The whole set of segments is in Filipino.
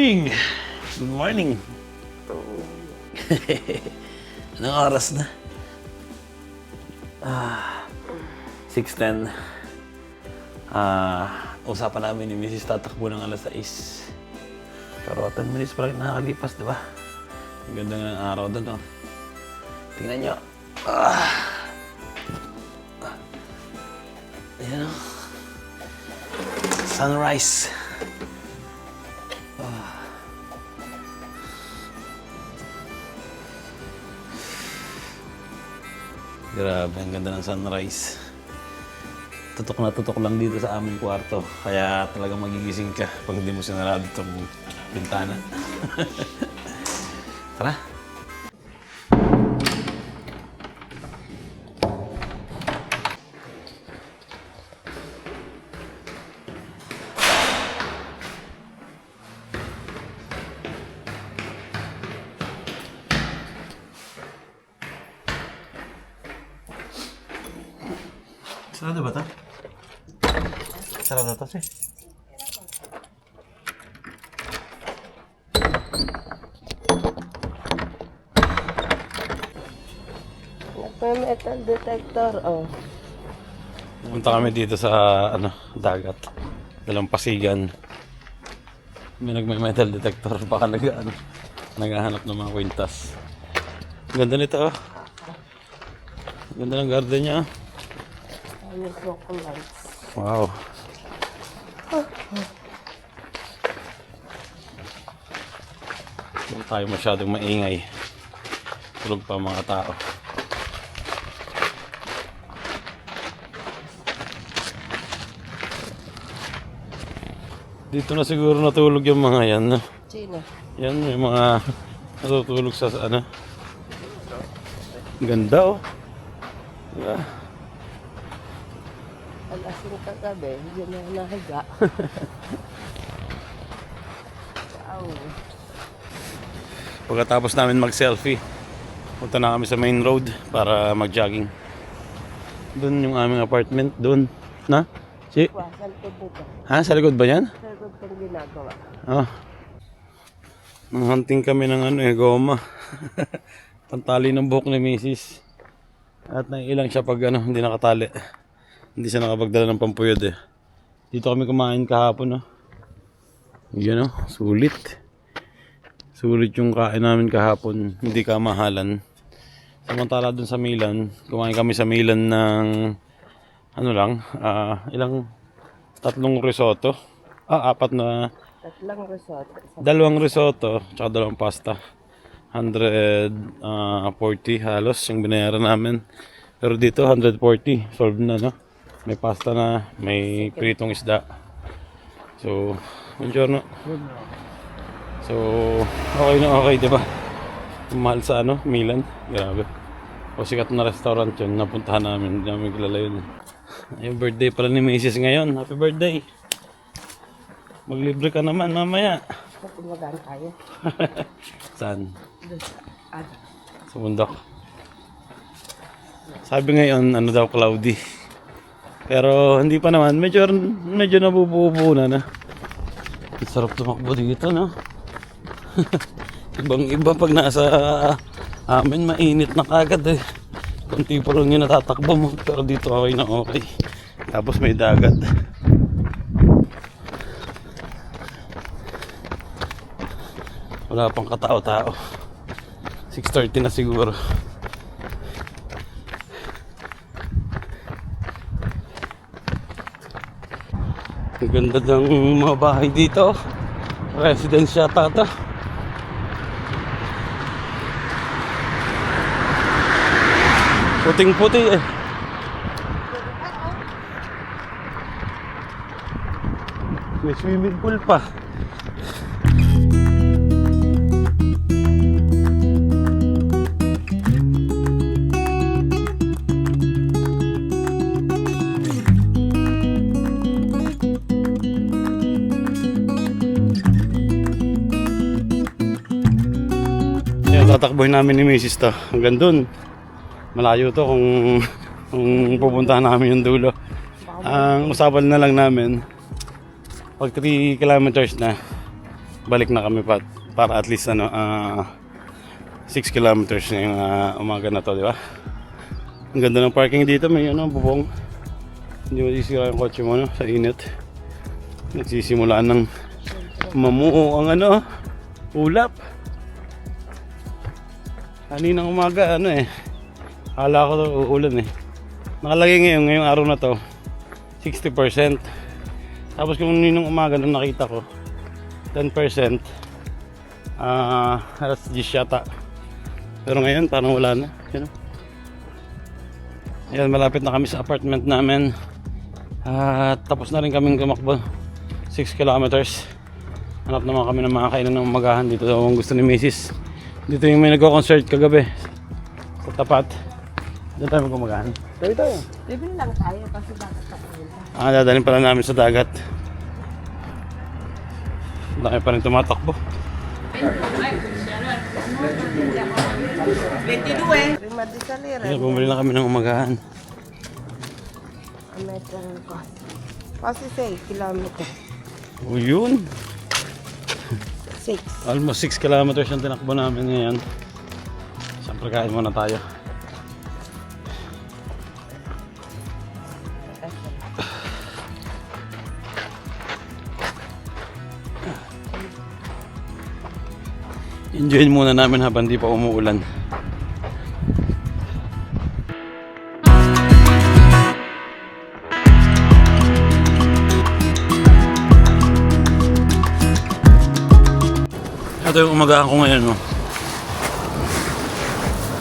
morning! Good morning! Anong oras na? 6:10. Usapan namin ni Mrs. tatakbo ng alas 6. Pero 10 minutes pa rin nakakalipas, di ba? Ang ganda nga ng araw doon, oh. Tingnan nyo. Ayan, oh. Sunrise. Grabe, ang ganda ng sunrise. Tutok na tutok lang dito sa aming kwarto. Kaya talagang magigising ka pag hindi mo sinarado itong bintana. Tara. Sarado ba ito? Sarado ito, sih. Metal detector, oh. Pumunta kami dito sa dagat. Dalampasigan. May nagme-metal detector. Baka naghahanap ng mga kwintas. Ganda nito, oh. Ganda ng garden niya, oh. Ayun, lights. Wow. Hindi tayo masyadong maingay. Tulog pa mga tao. Dito na siguro natulog yung mga yan, no? Sino? Yan, may mga natutulog sa Ganda, oh. Diba? Alasing kagabi, hindi na nahiga. Wow. Pagkatapos namin mag-selfie, punta na kami sa main road para mag-jogging. Doon yung aming apartment, doon. Na? Si? Sa likod nito. Ha? Sa likod ba yan? Sa likod kong ginagawa. Oh. Nang-hunting kami ng goma. Pantali ng buhok ni Mrs. At naiilang siya pag hindi nakatali. Hindi siya nakapagdala ng pampuyod eh. Dito kami kumain kahapon, oh. Yan, oh, sulit. Sulit yung kain namin kahapon. Hindi kamahalan. Samantala dun sa Milan, kumain kami sa Milan ng tatlong risotto. Apat na. Tatlong risotto. Dalawang risotto, tsaka dalawang pasta. 140 halos yung binayaran namin. Pero dito 140, solved na, no? May pasta na, may pritong isda. So, buongiorno. So, okay na okay, di ba? Mahal sa Milan. Grabe. O sikat na restaurant yun, napuntahan namin. Hindi namin kilala yun. Yung birthday pala ni Mrs. ngayon. Happy birthday! Maglibre ka naman mamaya. Tumagaan tayo. Saan? Ad. Sa bundok. Sabi ngayon, daw, cloudy. Pero hindi pa naman, medyo nabubuo na na. Sarap tumakbo dito, no? Ibang iba pag nasa amin, mainit na kagad eh. Kunti pa lang yung natatakbo mo, pero dito okay na okay. Tapos may dagat. Wala pang katao-tao. 6:30 na siguro. Ang ganda ng mga bahay dito. Residence yata ito. Puting-puti eh. May swimming pool pa. Tatakboy namin ni Mrs. to. Hanggang dun. Malayo to kung pupuntahan namin yung dulo. Ang usapan na lang namin, pag 3 kilometers na, balik na kami para at least 6 kilometers na yung umaga na to, di ba? Ang ganda ng parking dito, may bubong. Hindi masisira yung kotse mo sa init. Nagsisimulaan ng mamuo ang ulap. Kaninang umaga akala ko uulan Nakalagay ngayong araw na to 60%. Tapos kung ninong umaga nung nakita ko 10%, alas 10 yata. Pero ngayon parang wala na. Ayan, malapit na kami sa apartment namin. Tapos na rin kaming tumakbo 6 kilometers. Hanap naman kami ng mga kainan ng umagahan dito daw ang gusto ni Mrs. Dito yung may nagko-concert kagabi sa tapat. Doon tayo mag-umagahan. Tayo. Bibili lang tayo kasi dagat pa rin. Dadalhin pala namin sa dagat. Dami pa rin tumatakbo. 22 Prima di salire. Ayan, bumili na kami ng umagahan. A metro ng cost. Kasi 6 kilometer. O yun. 6. Almost 6 kilometers yung tinakbo namin ngayon. Siyempre kain muna tayo. Enjoyin muna namin habang di pa umuulan. Ito yung umagahan ko ngayon.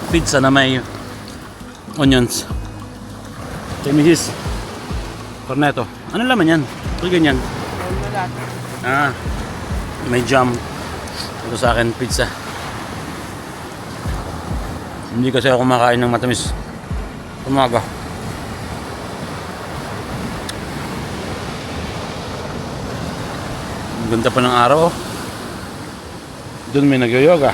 Pizza na may onions. Kay Mrs. Cornetto. Ano laman yan? Ito ganyan. May jam. Ito sa akin, pizza. Hindi kasi ako kumakain ng matamis umaga. Ang ganda pa ng araw. Doon may nag-yoga.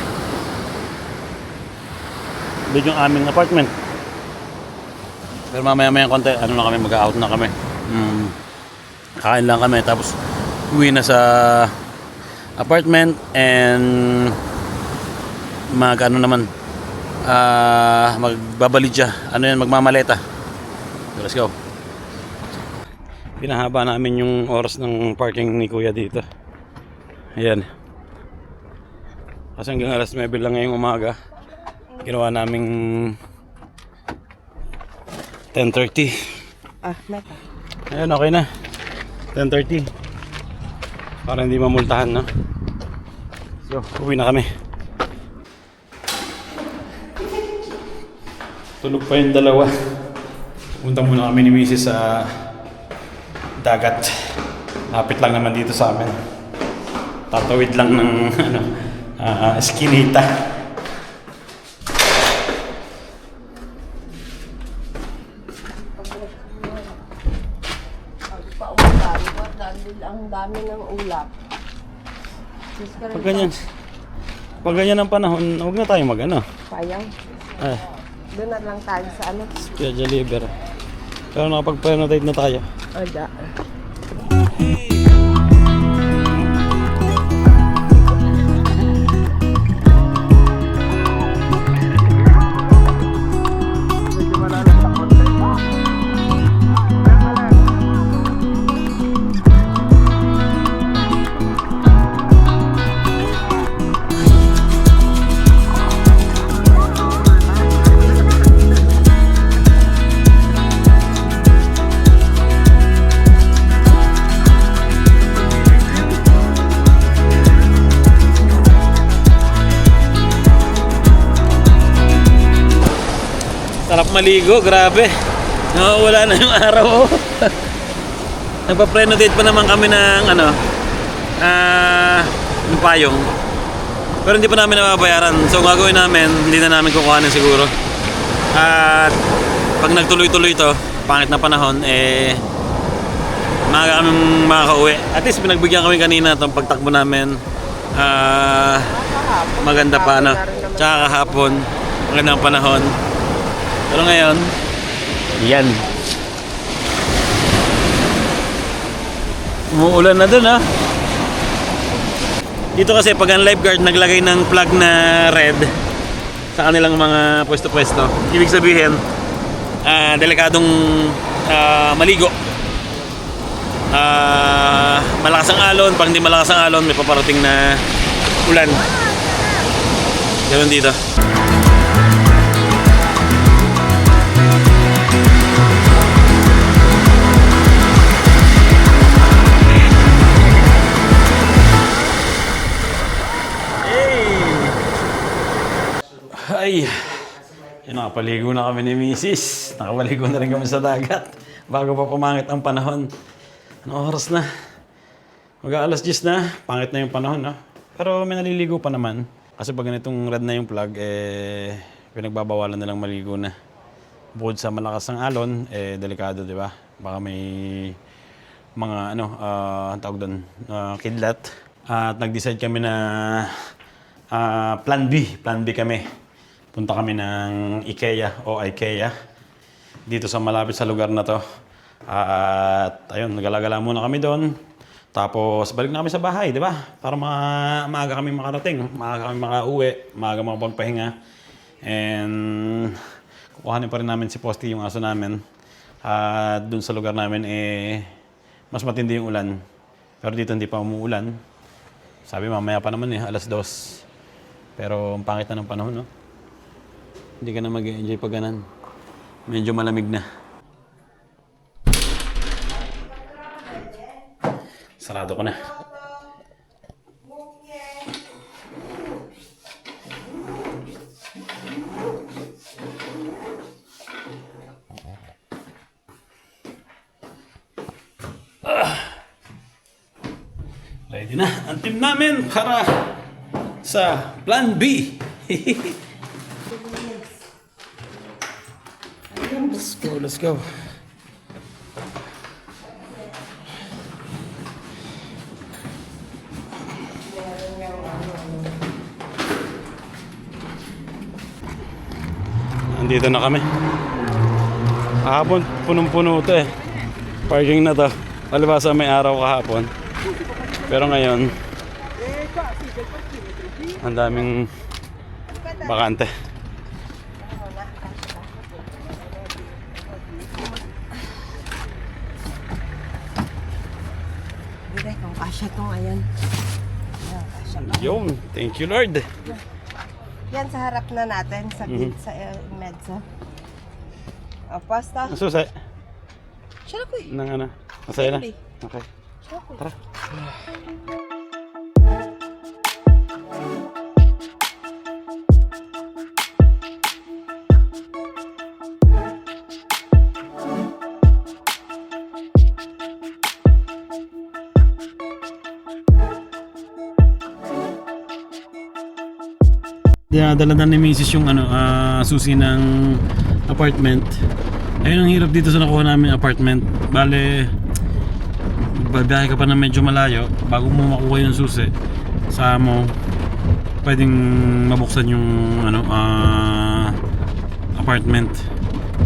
Doon yung aming apartment. Pero mamaya konti, na kami, mag-out na kami. Kain lang kami, tapos uwi na sa apartment and magbabalidya. Magmamaleta. Let's go. Pinahaba namin yung oras ng parking ni Kuya dito. Ayan. Kasi hanggang alas 9 lang ngayong umaga. Ginawa naming 10:30. Meta. Ayan, okay na. 10:30. Para hindi mamultahan, no? So, uwi na kami. Tulog pa yung dalawa. Punta muna kami ni Mrs. sa dagat. Lapit lang naman dito sa amin. Tatawid lang ng eskinita. Ang dami ng ulap. Pag ganyan ang panahon, huwag na tayo Sayang. Eh, Doon na lang tayo sa Piazza Libera. Pero nakapag-penaltate na tayo. Ada. Sarap maligo, grabe. Wala na yung araw. Nagpa-prenodate pa naman kami ng ng payong. Pero hindi pa namin nababayaran. So gagawin namin, hindi na namin kukuhanin siguro. At pag nagtuloy-tuloy ito, pangit na panahon, maaga kaming makaka-uwi. At least pinagbigyan kami kanina itong pagtakbo namin. Maganda pa, tsaka kahapon, magandang panahon. Pero ngayon, yan. Umuulan na dun, Dito kasi pag ang lifeguard naglagay ng plug na red sa kanilang mga pwesto-pwesto, ibig sabihin, delikadong maligo. Malakas ang alon, pag hindi malakas ang alon, may paparating na ulan. Ganun dito. Ay, yun, nakapaligo na kami ni Mrs. Nakapaligo na rin kami sa dagat bago pa pumangit ang panahon. Anong oras na? Mag-aalas 10 na. Pangit na yung panahon, no? Pero may naliligo pa naman. Kasi pag ganitong red na yung plug, pinagbabawalan nilang maligo na. Bukod sa malakas ng alon, delikado, di ba? Baka may mga, ang tawag doon, kidlat. At nag-decide kami na plan B. Plan B kami. Punta kami ng IKEA o IKEA dito sa malapit sa lugar na to. At ayun, nagalagala muna kami doon. Tapos balik na kami sa bahay, di ba? Para maaga kami makarating, maaga kami makauwi, maaga makapagpahinga. And kukuhanin pa rin namin si Posty, yung aso namin. At doon sa lugar namin, mas matindi yung ulan. Pero dito hindi pa umuulan. Sabi mamaya pa naman alas 2. Pero ang pangit na ng panahon, no? Hindi ka na mag-enjoy pag ganan. Medyo malamig na. Sarado ko na. Ready na ang team namin para sa Plan B. Let's go. Nandito na kami. Kahapon, punong-puno ito Parking na to. Palibasa may araw kahapon. Pero ngayon, ang daming bakante. Kung kasya to, ayan. Yun, thank you Lord. Yan sa harap na natin, sa sa medsa. Pasta. Ang susi. Siya na ko Nang ano? Masaya na? Siyempre. Okay. Siya ko Tara. Dinadala na ni Mrs. yung susi ng apartment. Ayun ang hirap dito sa nakuha namin apartment. Bale, babiyahe ka pa na medyo malayo bago mo makuha yung susi. Sa mo, pwedeng mabuksan yung apartment.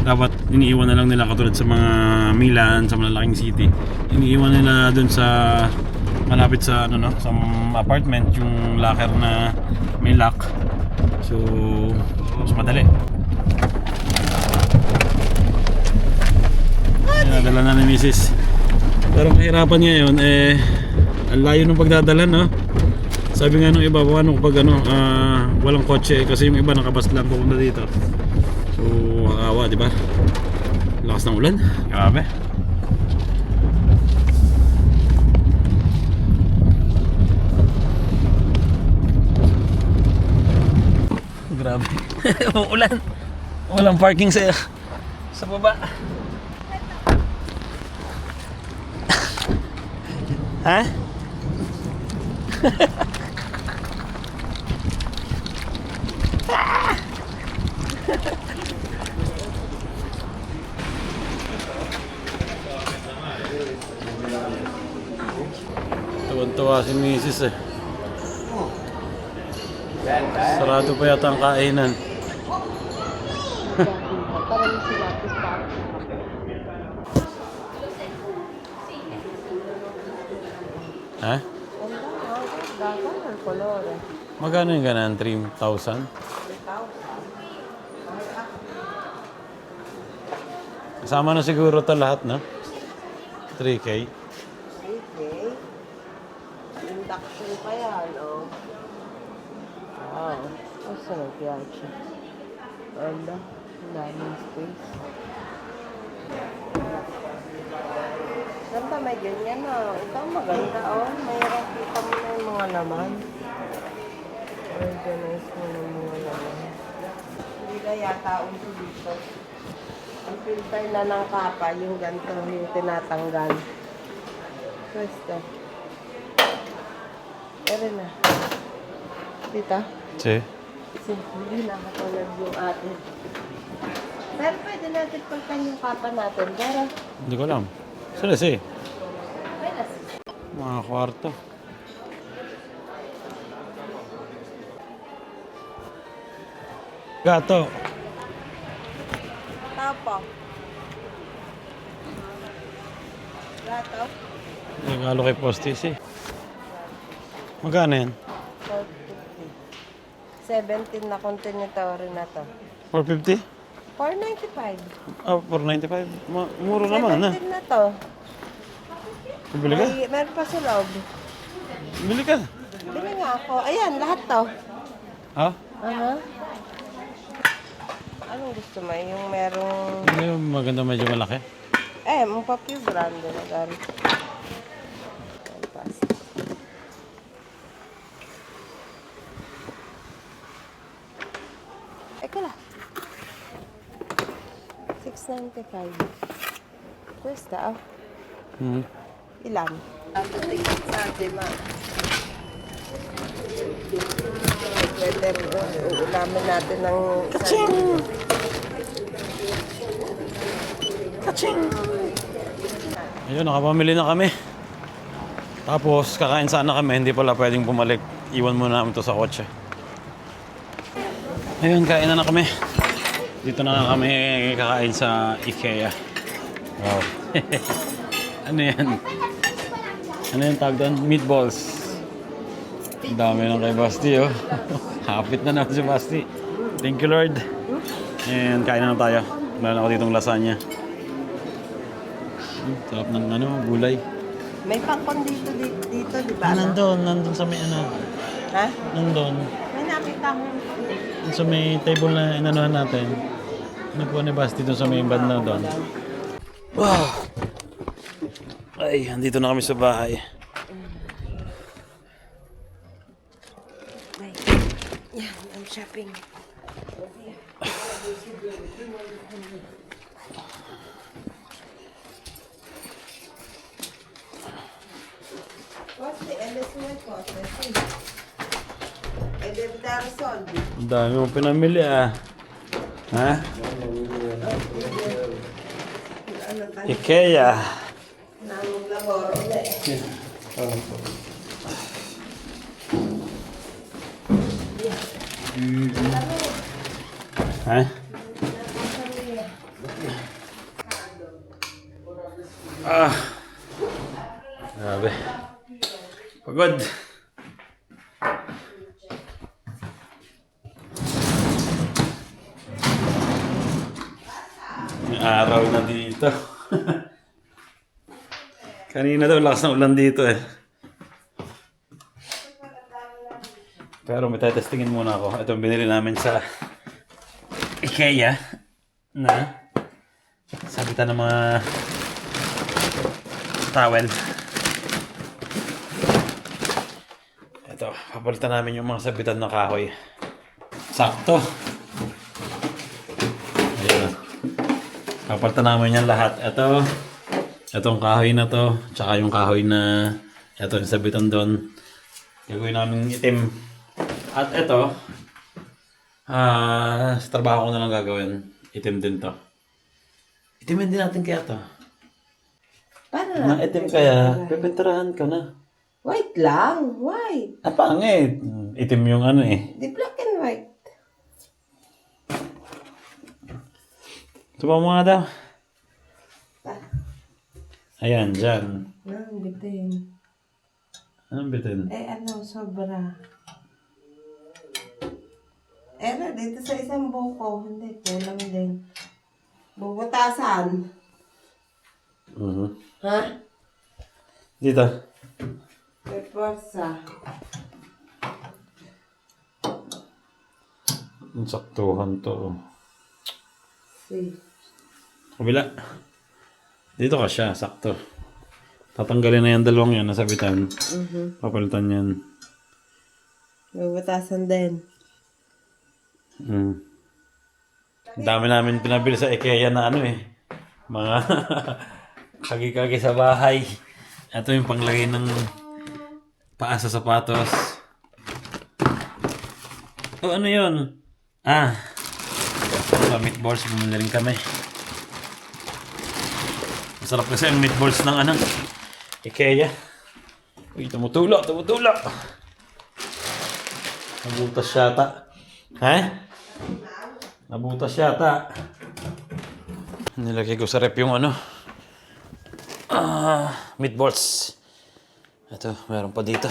Dapat iniiwan na lang nila katulad sa mga Milan, sa malalaking city. Iniiwan nila dun sa malapit sa sa apartment yung locker na may lock. So, mas madali. Nadala na ni Mrs. Pero kahirapan ngayon, ang layo ng pagdadala, no? Sabi nga nung iba, paano kapag walang kotse, kasi yung iba nakabas lang pupunta dito. So, awa, di ba? Lakas ng ulan. Grabe. Grabe. Ulan. Walang parking sa baba. Ha? Tuwan-tuwa si Mrs. Sarado pa yata ang kainan. Ha? Dapat ang color. Magkano yung ganun? 3,000? 3,000. Kasama na siguro to lahat, no? 3K. Okay. Induction pa yan, oh. Wow. Ang sarap yan siya. Wala. Ang daming space. Ganda, may ganyan, oh. Ito ang maganda, oh. Mayroon kita mo na yung mga laman. Organize mo na yung mga laman. Hindi na yata uso dito. Ang filter na ng kapa, yung ganito, yung tinatanggal. Pwesto. Pero na. Dito? Si? Kasi hindi nakatulad yung atin. Pero pwede natin pagkan yung kapa natin. Pero, Hindi ko alam. Saan na si? pwede. Mga kwarto. Gato. Tapo. Gato. Regalo kay Postis eh. Magkano yan? 450. 17 na continuatory na to. 450? 495. Ah, 495. Muro naman na. 17 na to. Bili ka? Meron pa sa loob. Bili ka. Bili nga ako. Ayan, lahat to. Ha? Aha. Anong gusto mo? Yung merong... Hindi yung maganda medyo malaki. Yung papi brand na gan. Eka lang. 695. Kusta, oh. Hmm. Ilan? Tingin sa Dima. Pwede rin. Uulamin natin ng... Kaching! Kaching! Ayun, nakapamili na kami. Tapos, kakain sana kami. Hindi pala pwedeng bumalik. Iwan muna namin to sa kotse. Ayun, kain na kami. Dito na kami kakain sa IKEA. Wow. Ano yan? Ano yung tawag doon? Meatballs. Ang dami ng kay Basti, oh. Hapit na naman si Basti. Thank you, Lord. And kain na tayo. Meron ako ditong lasagna. Sarap ng gulay. May pangkon dito, di ba? Nandun sa may Ha? nandun. May nakita ko. Sa may table na inanuhan natin. Ano po ni Basti doon sa may band na doon. Wow! Ay, andito na kami sa bahay. Yan, ang shopping. What's the LSU cost? Debitary sold. Ang dami mong pinamili ah. Ha? Ano tayo? IKEA. Namong labor ulit. Ha? Ah. Grabe. Pagod. May araw na dito. Kanina daw lakas ng ulan dito eh. Pero may tetestingin muna ako. Ito ang binili namin sa IKEA na sabitan ng mga towel. Ito, papalitan namin yung mga sabitan ng kahoy. Sakto. Ayan. Papalitan namin yan lahat. Itong kahoy na to, tsaka yung kahoy na ito yung sabitan doon. Gagawin namin itim. At ito, sa trabaho ko na lang gagawin. Itim din to. Itimin din natin kaya to. Paano Na na? itim kaya, pipinturahan ka na. White lang. White. Ah, pangit. Itim yung ano eh. Di black and white. Subukan mo nga daw. Ah, Ayan, dyan. ang bitin. Anong bitin? Ano, sobra. Dito sa isang buko. Hindi, kulang din. Bubutasan. Ha? Dito. May pwersa. Ang saktuhan to. See. Kabila. Dito ka siya, sakto. Tatanggalin na yan dalawang yan, nasabitan. Papalitan yan. Bubutasan din. Mm. Ang dami namin pinabili sa IKEA na ano eh. Mga kagi-kagi sa bahay. Ito yung panglagay ng paa sa sapatos. Oh, ano yun? Meatballs. Bumili rin kami. Masarap kasi ang meatballs ng ano, IKEA. Uy, tumutulak. Nabutas yata. Ha? Nabutas yata. Nilagay ko sa rep yung ano. Meatballs. Ito, meron pa dito.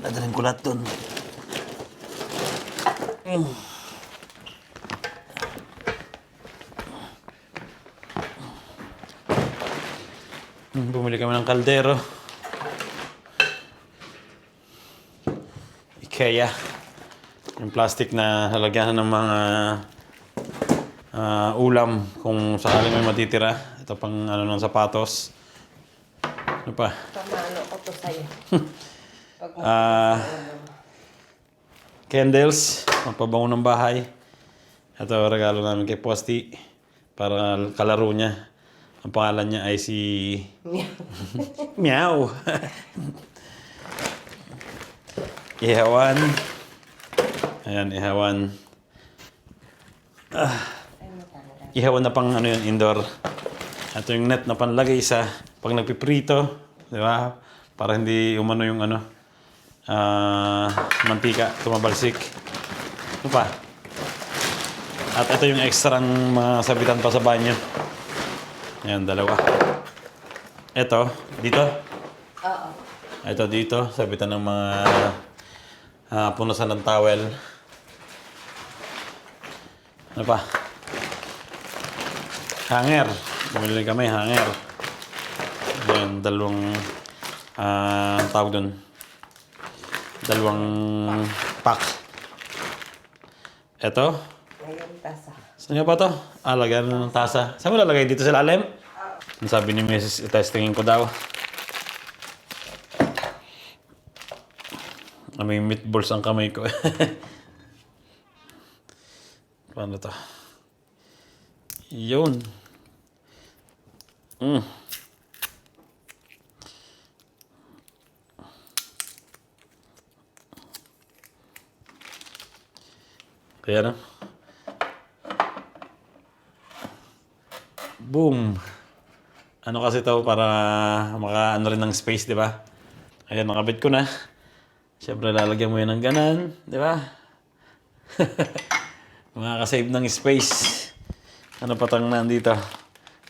Nadalhin ko lahat dun. Bumili kami ng kaldero. IKEA. Yung plastic na halagyan ng mga ulam kung sakaling may matitira. Ito pang ano ng sapatos. Ano pa? Pamalo ko to sa'yo. Candles. Magpabango ng bahay. Ito regalo namin kay Posti. Para kalaro niya. Ang pangalan niya ay si... Meow. Ihawan. Ayan, ihawan. Ihawan na pang ano yun, indoor. Ito yung net na panlagay sa pag nagpiprito. Di ba? Para hindi umano yung ano, mantika, tumabalsik. Ano pa? At ito yung extra mga sabitan pa sa banyo. Ayan, dalawa. Ito, dito. Oo. Ito dito, sabitan ng mga punasan ng towel. Ano pa? Hanger. Bumili kami, hanger. Ayan, dalawang tawag doon. Dalawang pack. Ito. Ngayon, tasa. Saan nga ba ito? Lagyan na ng tasa. Saan mo lalagay? Dito sa lalim? Ang sabi ni Mrs. Itestingin ko daw. May meatballs ang kamay ko. Paano to? Yun. Kaya na. Boom. Ano kasi to para maka ano rin ng space, di ba? Ayan, nakabit ko na. Siyempre, lalagyan mo yan ng ganan, di ba? Makakasave ng space. Ano pa tang nandito?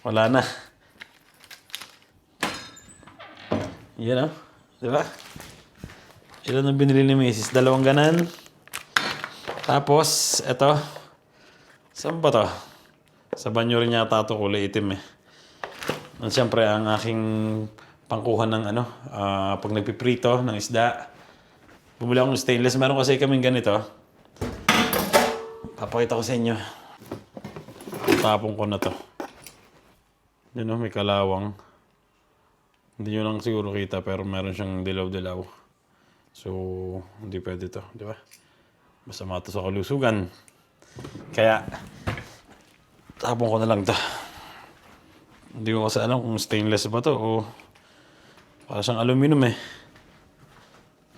Wala na. Yan o, di ba? Ilan ang binili ni Mrs. Dalawang ganan. Tapos, eto. Saan ba to? Sa banyo rin yata ito, kulay itim eh. At siyempre, ang aking pangkuhan ng ano, pag nagpiprito ng isda. Bumili ako ng stainless. Meron kasi kaming ganito. Papakita ko sa inyo. Tapong ko na to. Yun o, may kalawang. Hindi nyo lang siguro kita, pero meron siyang dilaw-dilaw. So, hindi pwede to, di ba? Basta mato sa kalusugan. Kaya, tapong ko na lang to. Hindi ko kasi alam kung stainless ba to o para siyang aluminum eh.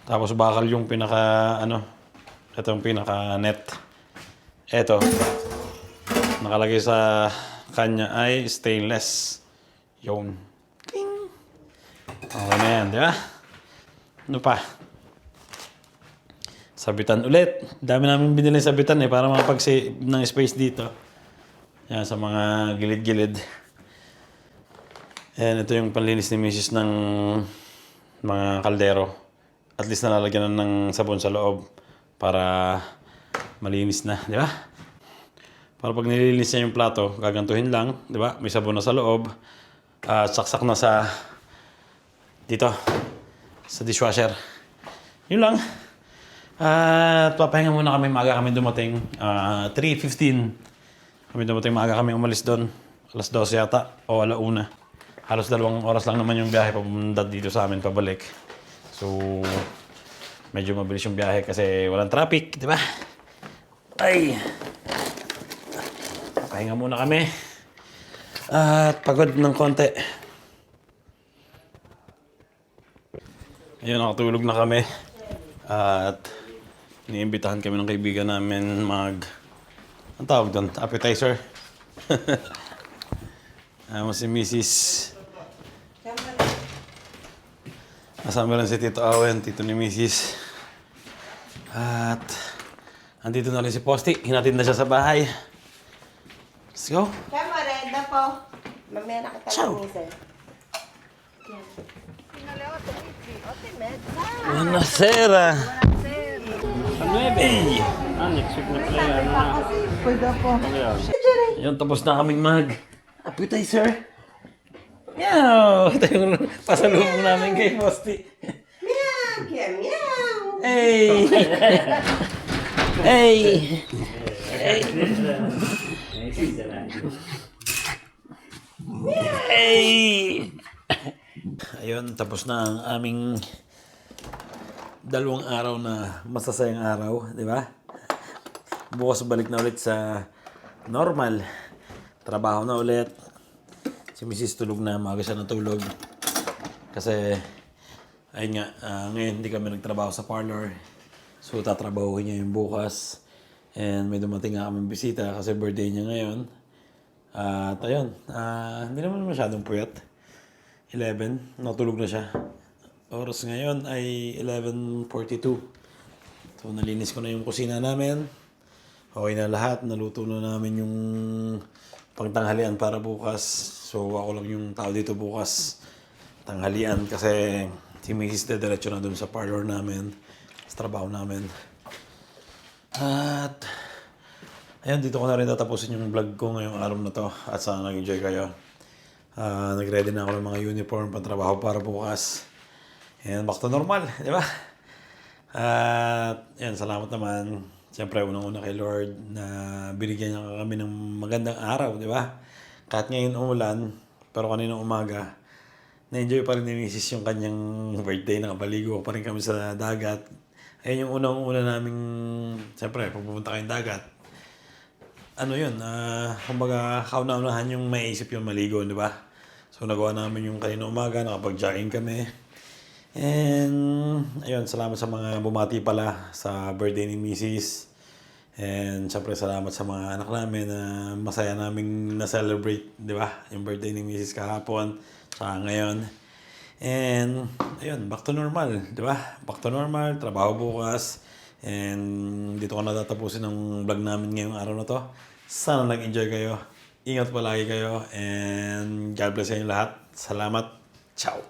Tapos bakal yung pinaka ano, ito yung pinaka net. Ito, nakalagay sa kanya ay stainless. Yun. Ting! Okay na yan, di ba? Ano pa? Sabitan ulit. Dami namin binili sabitan eh para makapag-save ng space dito. Yan, sa mga gilid-gilid. Ayan, ito yung panlinis ni Mrs. ng mga kaldero. At least nalalagyan na ng sabon sa loob para malinis na, di ba? Para pag nililinis niya yung plato, gagantuhin lang, di ba? May sabon na sa loob. Saksak na sa dito, sa dishwasher. Yun lang. At papahinga muna kami, maaga kami dumating. 3:15. Kami dumating, maaga kami umalis doon. Alas 12 yata, o alauna. Halos 2 oras lang naman yung biyahe papunta dito sa amin pabalik. So, medyo mabilis yung biyahe kasi walang traffic, di ba? Ay! Pahinga muna kami. At pagod ng konti. Ayun, nakatulog na kami. At iniimbitahan kami ng kaibigan namin ang tawag doon? Appetizer. Si Mrs. Kasama rin si Tito Awen, Tito ni Mrs. At andito na rin si Posty. Hinatid na siya sa bahay. Let's go. Kaya marenda po. Mamaya na kita Ciao. linisin. Buonasera. Hey! Next week na pala yan. Pwede po. Ayun, tapos na kaming appetizer. Meow! Ito yung pasalubong namin kay Posty. Meow! Kaya meow! Hey! Hey! Hey! Ayun, tapos na ang aming 2 araw na masasayang araw, di ba? Bukas balik na ulit sa normal. Trabaho na ulit. Si Mrs. tulog na, maaga siya natulog. Kasi, ayun nga, ngayon hindi kami nagtrabaho sa parlor. So, tatrabahuhin niya yung bukas. And may dumating nga kaming bisita kasi birthday niya ngayon. At ayun, hindi naman masyadong puyat. 11, natulog na siya. Oras ngayon ay 11:42. So, nalinis ko na yung kusina namin. Okay na lahat. Naluto na namin yung pangtanghalian para bukas. So, ako lang yung tao dito bukas. Tanghalian kasi si Mrs. diretso na dun sa parlor namin. Sa trabaho namin. At ayun, dito ko na rin tatapusin yung vlog ko ngayong araw na to. At sana nag-enjoy kayo. Nag-ready na ako ng mga uniform pang-trabaho para bukas. And back to normal, di ba? At yan, salamat naman. Siyempre, unang-una kay Lord na binigyan niya kami ng magandang araw, di ba? Kahit ngayon umulan, pero kaninang umaga, na-enjoy pa rin ni Mrs. yung kanyang birthday. Nakapaligo pa rin kami sa dagat. Ayun yung unang-una naming, siyempre, pag pupunta kayong dagat, ano yun, kumbaga, kauna-unahan yung maiisip yung maligo, di ba? So, nagawa namin yung kanina umaga, nakapag-jogging kami. And, ayun, salamat sa mga bumati pala sa birthday ni Mrs. And, syempre, salamat sa mga anak namin na masaya naming na-celebrate, di ba? Yung birthday ni Mrs. kahapon, sa ngayon. And, ayun, back to normal, di ba? Back to normal, trabaho bukas. And, dito ko natatapusin ang vlog namin ngayong araw na to. Sana nag-enjoy kayo. Ingat palagi kayo. And, God bless sa inyo lahat. Salamat. Ciao.